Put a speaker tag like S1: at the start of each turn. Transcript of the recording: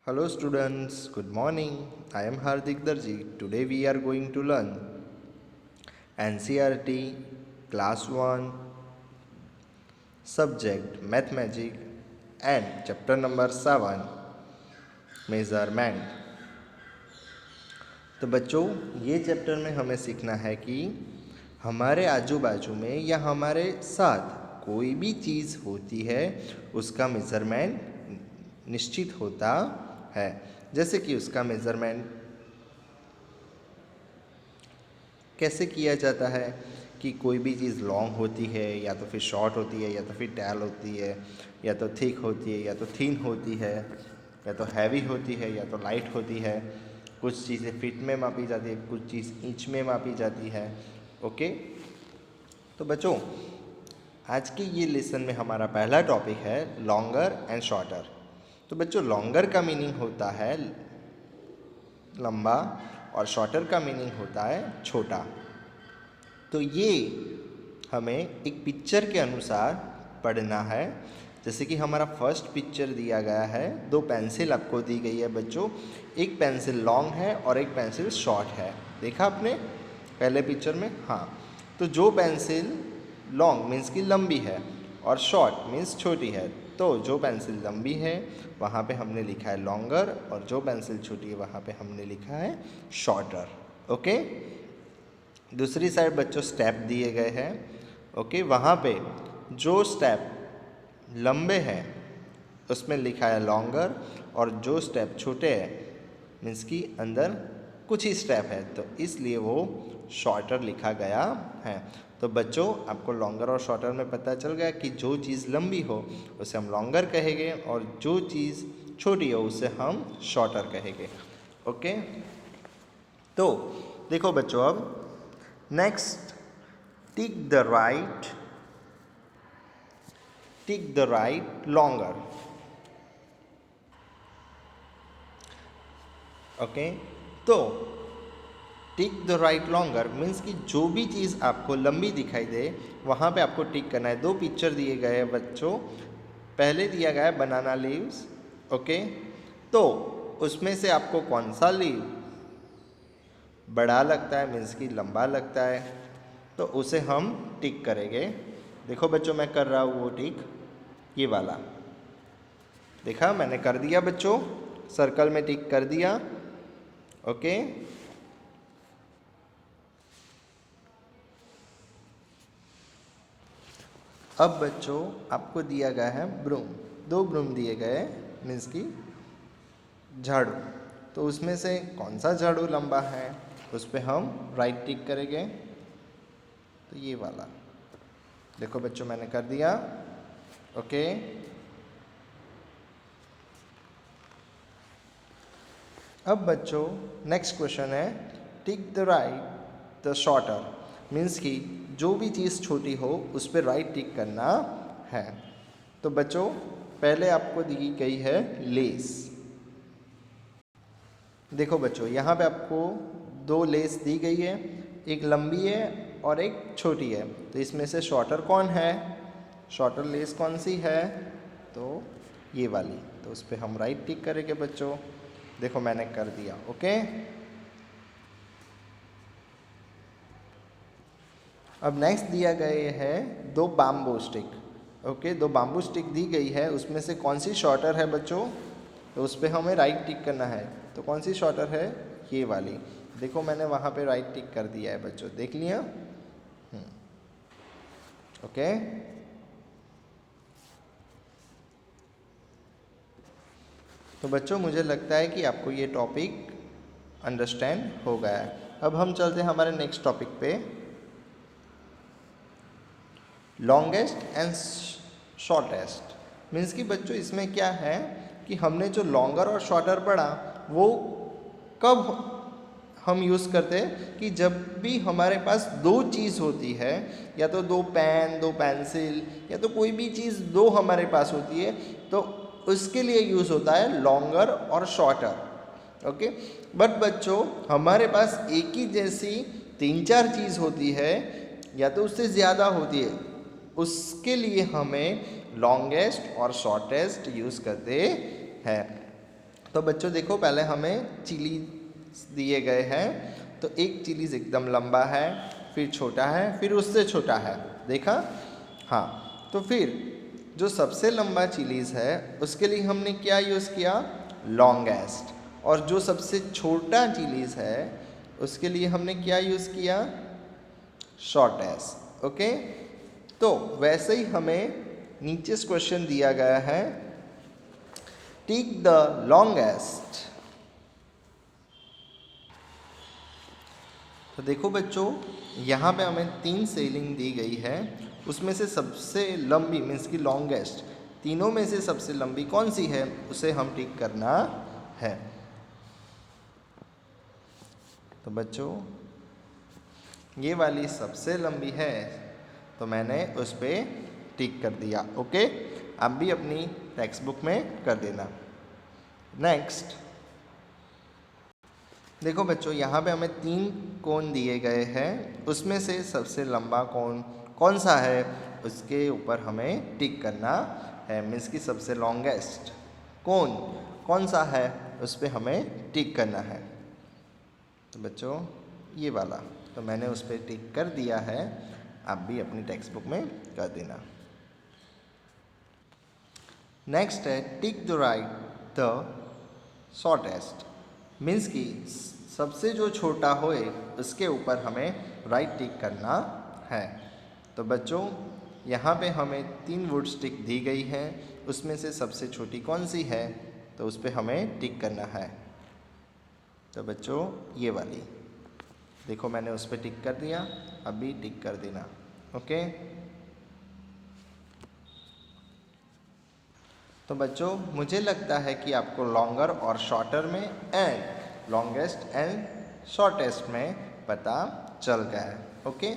S1: Hello students, good morning. I am Hardik Darji. Today we are going to learn NCERT Class 1 Subject Mathematics and Chapter number 7 Measurement. तो बच्चों ये chapter में हमें सीखना है कि हमारे आजू बाजू में या हमारे साथ कोई भी चीज़ होती है उसका मेज़रमेंट निश्चित होता है। जैसे कि उसका मेज़रमेंट कैसे किया जाता है कि कोई भी चीज़ लॉन्ग होती है या तो फिर शॉर्ट होती है या तो फिर टैल होती है या तो थिक होती है या तो थिन होती है या तो हैवी होती है या तो लाइट होती है। कुछ चीज़ें फीट में मापी जाती है, कुछ चीज़ इंच में मापी जाती है। ओके, तो बच्चों आज के ये लेसन में हमारा पहला टॉपिक है लॉन्गर एंड शॉर्टर। तो बच्चों लॉन्गर का मीनिंग होता है लंबा और शॉर्टर का मीनिंग होता है छोटा। तो ये हमें एक पिक्चर के अनुसार पढ़ना है। जैसे कि हमारा फर्स्ट पिक्चर दिया गया है, दो पेंसिल आपको दी गई है बच्चों, एक पेंसिल लॉन्ग है और एक पेंसिल शॉर्ट है। देखा आपने पहले पिक्चर में? हाँ, तो जो पेंसिल लॉन्ग मीन्स कि लंबी है और शॉर्ट मीन्स छोटी है, तो जो पेंसिल लंबी है वहाँ पे हमने लिखा है लॉन्गर और जो पेंसिल छोटी है वहाँ पे हमने लिखा है शॉर्टर। ओके, दूसरी साइड बच्चों स्टेप दिए गए हैं। ओके, वहाँ पे जो स्टेप लंबे हैं उसमें लिखा है लॉन्गर और जो स्टेप छोटे हैं मीन्स कि अंदर कुछ ही स्टेप है तो इसलिए वो शॉर्टर लिखा गया है। तो बच्चों आपको लॉन्गर और शॉर्टर में पता चल गया कि जो चीज़ लंबी हो उसे हम लॉन्गर कहेंगे और जो चीज़ छोटी हो उसे हम शॉर्टर कहेंगे। ओके, तो देखो बच्चों अब next tick the right longer. Okay, तो tick the right longer means कि जो भी चीज़ आपको लंबी दिखाई दे वहाँ पे आपको टिक करना है। दो पिक्चर दिए गए हैं बच्चों, पहले दिया गया है बनाना लीव्स। ओके, तो उसमें से आपको कौन सा लीव बड़ा लगता है मीन्स कि लंबा लगता है तो उसे हम टिक करेंगे। देखो बच्चों मैं कर रहा हूँ वो टिक, ये वाला देखा मैंने कर दिया बच्चों, सर्कल में टिक कर दिया। ओके, अब बच्चों आपको दिया गया है ब्रूम, दो ब्रूम दिए गए मीन्स की झाड़ू, तो उसमें से कौन सा झाड़ू लंबा है उस पर हम राइट टिक करेंगे। तो ये वाला देखो बच्चों मैंने कर दिया। ओके, अब बच्चों नेक्स्ट क्वेश्चन है टिक the right the shorter means कि जो भी चीज़ छोटी हो उस पर राइट टिक करना है। तो बच्चों पहले आपको दी गई है लेस। देखो बच्चों यहाँ पे आपको दो लेस दी गई है, एक लंबी है और एक छोटी है, तो इसमें से शॉर्टर कौन है, शॉर्टर लेस कौन सी है, तो ये वाली, तो उस पर हम राइट टिक करेंगे बच्चों। देखो मैंने कर दिया। ओके, अब नेक्स्ट दिया गया है दो बाम्बू स्टिक। ओके, दो बाम्बू स्टिक दी गई है, उसमें से कौन सी शॉर्टर है बच्चों, तो उस पर हमें राइट टिक करना है। तो कौन सी शॉर्टर है, ये वाली। देखो मैंने वहाँ पे राइट टिक कर दिया है बच्चों, देख लिया। ओके, तो बच्चों मुझे लगता है कि आपको ये टॉपिक अंडरस्टैंड हो गया है। अब हम चलते हैं हमारे नेक्स्ट टॉपिक पे, लॉन्गेस्ट एंड शॉर्टेस्ट। मीन्स कि बच्चों इसमें क्या है कि हमने जो लॉन्गर और शॉर्टर पढ़ा वो कब हम यूज़ करते हैं कि जब भी हमारे पास दो चीज़ होती है, या तो दो पेन, दो पेंसिल, या तो कोई भी चीज़ दो हमारे पास होती है, तो उसके लिए यूज़ होता है लॉन्गर और शॉर्टर। ओके, बट बच्चों हमारे पास एक ही जैसी तीन चार चीज़ होती है या तो उससे ज़्यादा होती है, उसके लिए हमें लॉन्गेस्ट और शॉर्टेस्ट यूज़ करते हैं। तो बच्चों देखो, पहले हमें चिली दिए गए हैं, तो एक चिलीज एकदम लंबा है, फिर छोटा है, फिर उससे छोटा है, देखा। हाँ, तो फिर जो सबसे लंबा चिलीज है उसके लिए हमने क्या यूज़ किया, लॉन्गेस्ट, और जो सबसे छोटा चिलीज है उसके लिए हमने क्या यूज़ किया, शॉर्टेस्ट। ओके, तो वैसे ही हमें नीचे क्वेश्चन दिया गया है, टेक द लॉन्गेस्ट। तो देखो बच्चों, यहाँ पे हमें 3 सेलिंग दी गई है, उसमें से सबसे लंबी मीन्स की लॉन्गेस्ट, तीनों में से सबसे लंबी कौन सी है उसे हम टिक करना है। तो बच्चों ये वाली सबसे लंबी है, तो मैंने उस पर टिक कर दिया। ओके, आप भी अपनी टेक्स्ट बुक में कर देना। नेक्स्ट देखो बच्चों, यहाँ पे हमें 3 कोन दिए गए हैं, उसमें से सबसे लंबा कोन कौन सा है उसके ऊपर हमें टिक करना है, मीन्स की सबसे लॉन्गेस्ट कोन कौन सा है उस पर हमें टिक करना है। तो बच्चों ये वाला, तो मैंने उस पर टिक कर दिया है, आप भी अपनी टेक्स्ट बुक में कर देना। नेक्स्ट है टिक the right the shortest, means की सबसे जो छोटा होए उसके ऊपर हमें राइट टिक करना है। तो बच्चों यहाँ पे हमें 3 वुड स्टिक दी गई है, उसमें से सबसे छोटी कौन सी है तो उस पर हमें टिक करना है। तो बच्चों ये वाली देखो, मैंने उस पर टिक कर दिया, अभी टिक कर देना। ओके, तो बच्चों मुझे लगता है कि आपको लॉन्गर और शॉर्टर में एंड लॉन्गेस्ट एंड शॉर्टेस्ट में पता चल गया है। ओके।